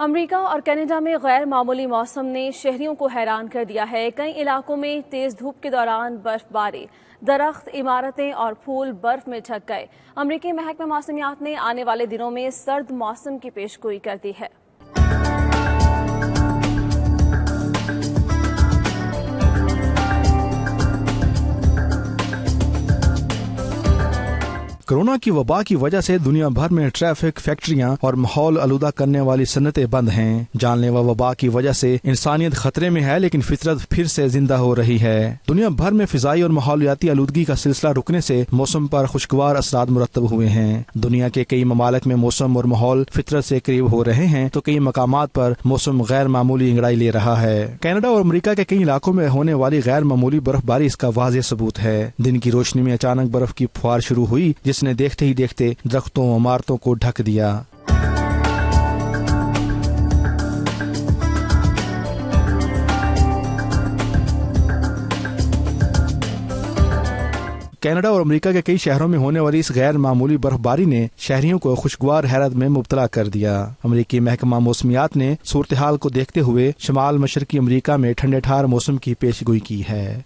امریکہ اور کینیڈا میں غیر معمولی موسم نے شہریوں کو حیران کر دیا ہے۔ کئی علاقوں میں تیز دھوپ کے دوران برف باری، درخت، عمارتیں اور پھول برف میں ڈھک گئے۔ امریکی محکمہ موسمیات نے آنے والے دنوں میں سرد موسم کی پیشگوئی کر دی ہے۔ کورونا کی وبا کی وجہ سے دنیا بھر میں ٹریفک، فیکٹریاں اور ماحول آلودہ کرنے والی صنعتیں بند ہیں۔ جان لیوا وبا کی وجہ سے انسانیت خطرے میں ہے، لیکن فطرت پھر سے زندہ ہو رہی ہے۔ دنیا بھر میں فضائی اور ماحولیاتی آلودگی کا سلسلہ رکنے سے موسم پر خوشگوار اثرات مرتب ہوئے ہیں۔ دنیا کے کئی ممالک میں موسم اور ماحول فطرت سے قریب ہو رہے ہیں، تو کئی مقامات پر موسم غیر معمولی انگڑائی لے رہا ہے۔ کینیڈا اور امریکہ کے کئی علاقوں میں ہونے والی غیر معمولی برف باری اس کا واضح ثبوت ہے۔ دن کی روشنی میں اچانک برف کی پھوار شروع ہوئی، جس نے دیکھتے ہی دیکھتے درختوں و عمارتوں کو ڈھک دیا۔ کینیڈا اور امریکہ کے کئی شہروں میں ہونے والی اس غیر معمولی برف باری نے شہریوں کو خوشگوار حیرت میں مبتلا کر دیا۔ امریکی محکمہ موسمیات نے صورتحال کو دیکھتے ہوئے شمال مشرقی امریکہ میں ٹھنڈے ٹھار موسم کی پیش گوئی کی ہے۔